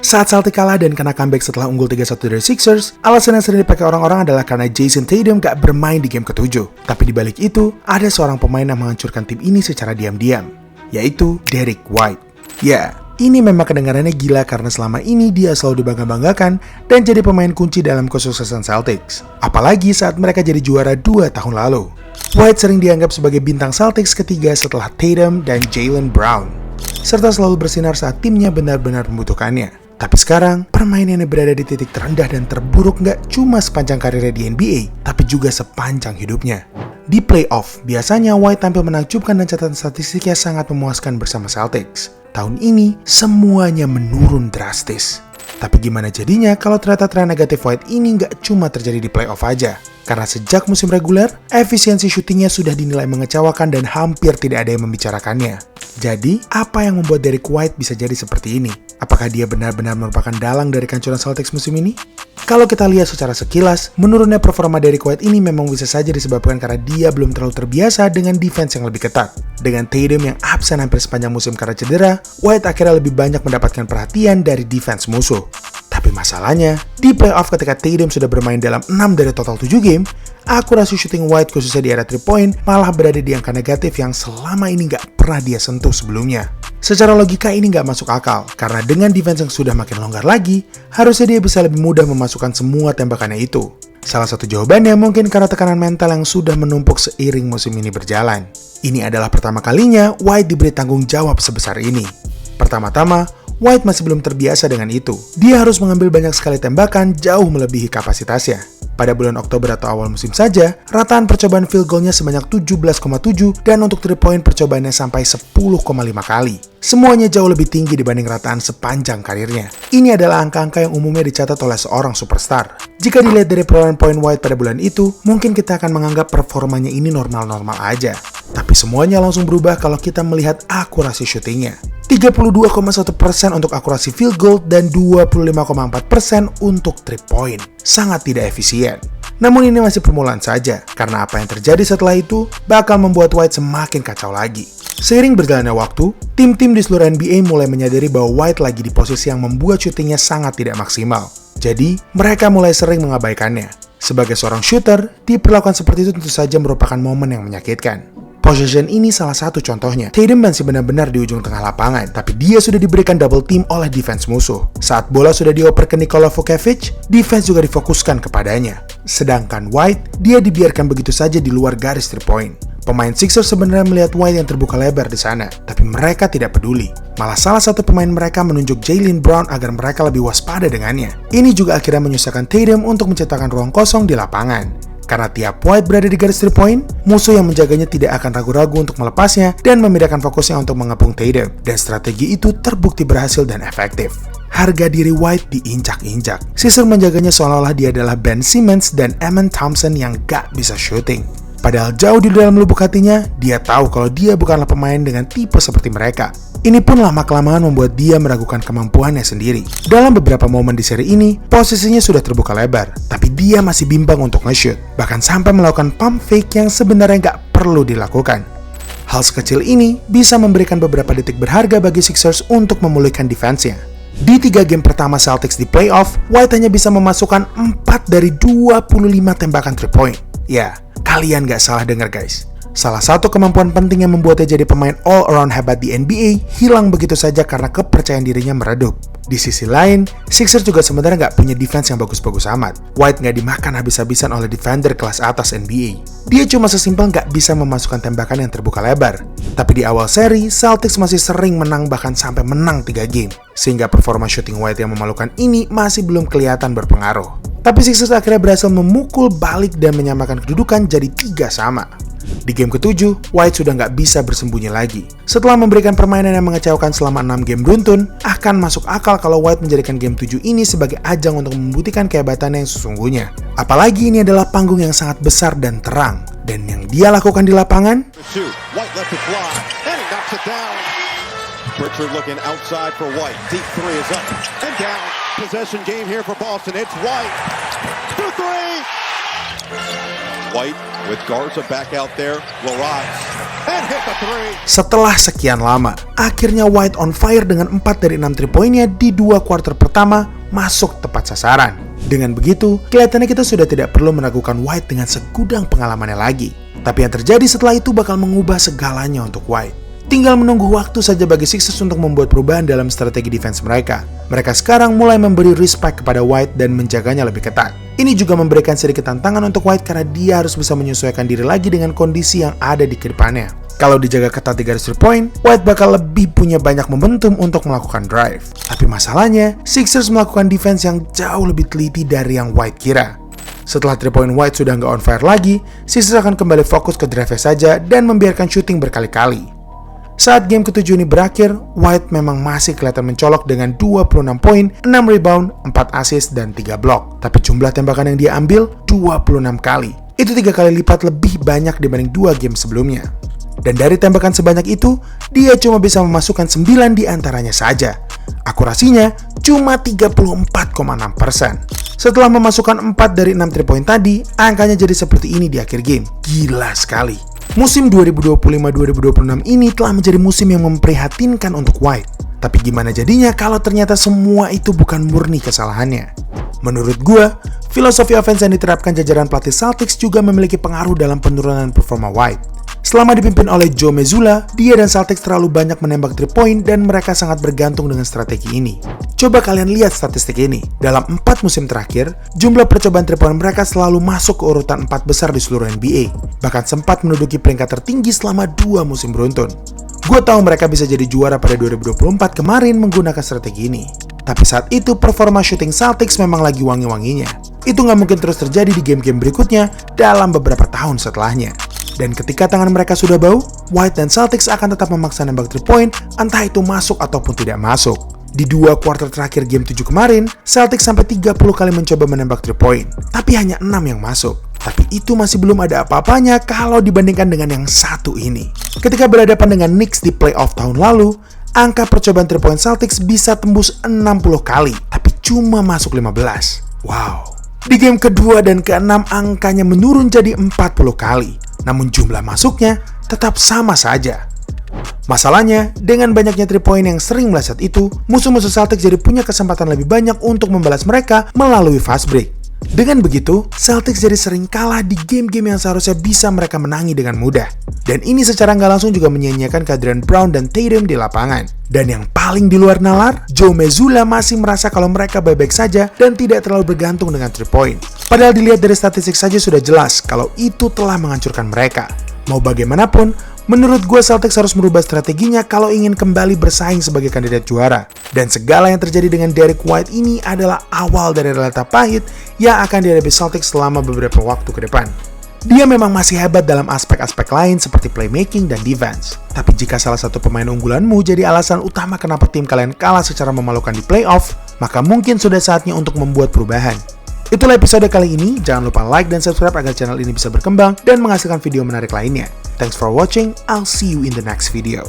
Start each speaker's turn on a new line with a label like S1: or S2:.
S1: Saat Celtics kalah dan kena comeback setelah unggul 3-1 dari Sixers, alasan yang sering dipakai orang-orang adalah karena Jason Tatum gak bermain di game ke-7. Tapi dibalik itu, ada seorang pemain yang menghancurkan tim ini secara diam-diam, yaitu Derrick White. Ya, ini memang kedengarannya gila karena selama ini dia selalu dibangga-banggakan dan jadi pemain kunci dalam kesuksesan Celtics. Apalagi saat mereka jadi juara 2 tahun lalu. White sering dianggap sebagai bintang Celtics ketiga setelah Tatum dan Jaylen Brown, serta selalu bersinar saat timnya benar-benar membutuhkannya. Tapi sekarang, permainannya berada di titik terendah dan terburuk nggak cuma sepanjang karirnya di NBA, tapi juga sepanjang hidupnya. Di playoff, biasanya White tampil menakjubkan dan catatan statistiknya sangat memuaskan bersama Celtics. Tahun ini, semuanya menurun drastis. Tapi gimana jadinya kalau ternyata tren negatif White ini nggak cuma terjadi di playoff aja? Karena sejak musim reguler, efisiensi syutingnya sudah dinilai mengecewakan dan hampir tidak ada yang membicarakannya. Jadi, apa yang membuat Derrick White bisa jadi seperti ini? Apakah dia benar-benar merupakan dalang dari kehancuran Celtics musim ini? Kalau kita lihat secara sekilas, menurunnya performa Derrick White ini memang bisa saja disebabkan karena dia belum terlalu terbiasa dengan defense yang lebih ketat. Dengan Tatum yang absen hampir sepanjang musim karena cedera, White akhirnya lebih banyak mendapatkan perhatian dari defense musuh. Tapi masalahnya, di playoff ketika Tatum sudah bermain dalam 6 dari total 7 game, akurasi shooting White khususnya di area 3 point malah berada di angka negatif yang selama ini nggak pernah dia sentuh sebelumnya. Secara logika ini nggak masuk akal, karena dengan defense yang sudah makin longgar lagi, harusnya dia bisa lebih mudah memasukkan semua tembakannya itu. Salah satu jawabannya mungkin karena tekanan mental yang sudah menumpuk seiring musim ini berjalan. Ini adalah pertama kalinya White diberi tanggung jawab sebesar ini. Pertama-tama, White masih belum terbiasa dengan itu. Dia harus mengambil banyak sekali tembakan jauh melebihi kapasitasnya. Pada bulan Oktober atau awal musim saja, rataan percobaan field goal-nya sebanyak 17,7 dan untuk 3 point percobaannya sampai 10,5 kali. Semuanya jauh lebih tinggi dibanding rataan sepanjang karirnya. Ini adalah angka-angka yang umumnya dicatat oleh seorang superstar. Jika dilihat dari perolehan poin White pada bulan itu, mungkin kita akan menganggap performanya ini normal-normal aja. Tapi semuanya langsung berubah kalau kita melihat akurasi syutingnya. 32,1% untuk akurasi field goal dan 25,4% untuk 3 point. Sangat tidak efisien. Namun ini masih permulaan saja, karena apa yang terjadi setelah itu bakal membuat White semakin kacau lagi. Seiring berjalannya waktu, tim-tim di seluruh NBA mulai menyadari bahwa White lagi di posisi yang membuat syutingnya sangat tidak maksimal. Jadi, mereka mulai sering mengabaikannya. Sebagai seorang shooter, diperlakukan seperti itu tentu saja merupakan momen yang menyakitkan. Possession ini salah satu contohnya. Tatum masih benar-benar di ujung tengah lapangan, tapi dia sudah diberikan double team oleh defense musuh. Saat bola sudah dioper ke Nikola Vucevic, defense juga difokuskan kepadanya. Sedangkan White, dia dibiarkan begitu saja di luar garis 3 point. Pemain Sixers sebenarnya melihat White yang terbuka lebar di sana, tapi mereka tidak peduli. Malah salah satu pemain mereka menunjuk Jaylen Brown agar mereka lebih waspada dengannya. Ini juga akhirnya menyusahkan Tatum untuk menciptakan ruang kosong di lapangan. Karena tiap White berada di garis 3 point, musuh yang menjaganya tidak akan ragu-ragu untuk melepasnya dan memindahkan fokusnya untuk mengepung Tatum. Dan strategi itu terbukti berhasil dan efektif. Harga diri White diinjak-injak. Sixers menjaganya seolah-olah dia adalah Ben Simmons dan Amen Thompson yang gak bisa shooting. Padahal jauh di dalam lubuk hatinya, dia tahu kalau dia bukanlah pemain dengan tipe seperti mereka. Ini pun lama-kelamaan membuat dia meragukan kemampuannya sendiri. Dalam beberapa momen di seri ini, posisinya sudah terbuka lebar, tapi dia masih bimbang untuk nge-shoot. Bahkan sampai melakukan pump fake yang sebenarnya nggak perlu dilakukan. Hal sekecil ini bisa memberikan beberapa detik berharga bagi Sixers untuk memulihkan defense-nya. Di 3 game pertama Celtics di playoff, White hanya bisa memasukkan 4 dari 25 tembakan 3 point. Ya, kalian gak salah dengar guys. Salah satu kemampuan penting yang membuatnya jadi pemain all-around hebat di NBA hilang begitu saja karena kepercayaan dirinya meredup. Di sisi lain, Sixers juga sebenarnya nggak punya defense yang bagus-bagus amat. White nggak dimakan habis-habisan oleh defender kelas atas NBA. Dia cuma sesimpel nggak bisa memasukkan tembakan yang terbuka lebar. Tapi di awal seri, Celtics masih sering menang bahkan sampai menang 3 game. Sehingga performa shooting White yang memalukan ini masih belum kelihatan berpengaruh. Tapi Sixers akhirnya berhasil memukul balik dan menyamakan kedudukan jadi 3-3. Di game ke-7, White sudah nggak bisa bersembunyi lagi. Setelah memberikan permainan yang mengecewakan selama 6 game beruntun, akan masuk akal kalau White menjadikan game 7 ini sebagai ajang untuk membuktikan kehebatannya yang sesungguhnya. Apalagi ini adalah panggung yang sangat besar dan terang. Dan yang dia lakukan di lapangan,
S2: Pritchard looking outside for White. Deep three is up and down. Possession game here for Boston. It's White for 3. White with Garza back out there, will rise and hit the three.
S1: Setelah sekian lama, akhirnya White on fire dengan 4 dari 6 3 poinnya di 2 kuarter pertama masuk tepat sasaran. Dengan begitu, kelihatannya kita sudah tidak perlu meragukan White dengan segudang pengalamannya lagi. Tapi yang terjadi setelah itu bakal mengubah segalanya untuk White. Tinggal menunggu waktu saja bagi Sixers untuk membuat perubahan dalam strategi defense mereka. Mereka sekarang mulai memberi respect kepada White dan menjaganya lebih ketat. Ini juga memberikan sedikit tantangan untuk White karena dia harus bisa menyesuaikan diri lagi dengan kondisi yang ada di kedepannya. Kalau dijaga ketat di garis 3 point, White bakal lebih punya banyak momentum untuk melakukan drive. Tapi masalahnya, Sixers melakukan defense yang jauh lebih teliti dari yang White kira. Setelah 3 point White sudah nggak on fire lagi, Sixers akan kembali fokus ke drive saja dan membiarkan shooting berkali-kali. Saat game ke-7 ini berakhir, White memang masih kelihatan mencolok dengan 26 poin, 6 rebound, 4 assist, dan 3 blok. Tapi jumlah tembakan yang dia ambil 26 kali. Itu 3 kali lipat lebih banyak dibanding 2 game sebelumnya. Dan dari tembakan sebanyak itu, dia cuma bisa memasukkan 9 di antaranya saja. Akurasinya cuma 34,6%. Setelah memasukkan 4 dari 6 3 point tadi, angkanya jadi seperti ini di akhir game. Gila sekali. Musim 2025-2026 ini telah menjadi musim yang memprihatinkan untuk White. Tapi gimana jadinya kalau ternyata semua itu bukan murni kesalahannya? Menurut gua, filosofi offense yang diterapkan jajaran pelatih Celtics juga memiliki pengaruh dalam penurunan performa White. Selama dipimpin oleh Joe Mazzulla, dia dan Celtics terlalu banyak menembak 3 point dan mereka sangat bergantung dengan strategi ini. Coba kalian lihat statistik ini. Dalam 4 musim terakhir, jumlah percobaan 3 point mereka selalu masuk ke urutan 4 besar di seluruh NBA. Bahkan sempat menduduki peringkat tertinggi selama 2 musim beruntun. Gue tahu mereka bisa jadi juara pada 2024 kemarin menggunakan strategi ini. Tapi saat itu performa shooting Celtics memang lagi wangi-wanginya. Itu nggak mungkin terus terjadi di game-game berikutnya dalam beberapa tahun setelahnya. Dan ketika tangan mereka sudah bau, White dan Celtics akan tetap memaksa nembak 3 point, entah itu masuk ataupun tidak masuk. Di 2 kuarter terakhir game 7 kemarin, Celtics sampai 30 kali mencoba menembak 3 point, tapi hanya 6 yang masuk. Tapi itu masih belum ada apa-apanya kalau dibandingkan dengan yang satu ini. Ketika berhadapan dengan Knicks di playoff tahun lalu, angka percobaan 3 point Celtics bisa tembus 60 kali, tapi cuma masuk 15. Wow. Di game kedua dan ke-6 angkanya menurun jadi 40 kali. Namun jumlah masuknya tetap sama saja. Masalahnya, dengan banyaknya 3 point yang sering meleset itu, musuh-musuh Celtics jadi punya kesempatan lebih banyak untuk membalas mereka melalui fast break. Dengan begitu, Celtics jadi sering kalah di game-game yang seharusnya bisa mereka menangi dengan mudah. Dan ini secara nggak langsung juga menyia-nyiakan kehadiran Brown dan Tatum di lapangan. Dan yang paling di luar nalar, Joe Mazzulla masih merasa kalau mereka baik-baik saja dan tidak terlalu bergantung dengan 3 point. Padahal dilihat dari statistik saja sudah jelas kalau itu telah menghancurkan mereka. Mau bagaimanapun, menurut gue Celtics harus merubah strateginya kalau ingin kembali bersaing sebagai kandidat juara. Dan segala yang terjadi dengan Derrick White ini adalah awal dari realita pahit yang akan dihadapi Celtics selama beberapa waktu ke depan. Dia memang masih hebat dalam aspek-aspek lain seperti playmaking dan defense. Tapi jika salah satu pemain unggulanmu jadi alasan utama kenapa tim kalian kalah secara memalukan di playoff, maka mungkin sudah saatnya untuk membuat perubahan. Itulah episode kali ini. Jangan lupa like dan subscribe agar channel ini bisa berkembang dan menghasilkan video menarik lainnya. Thanks for watching. I'll see you in the next video.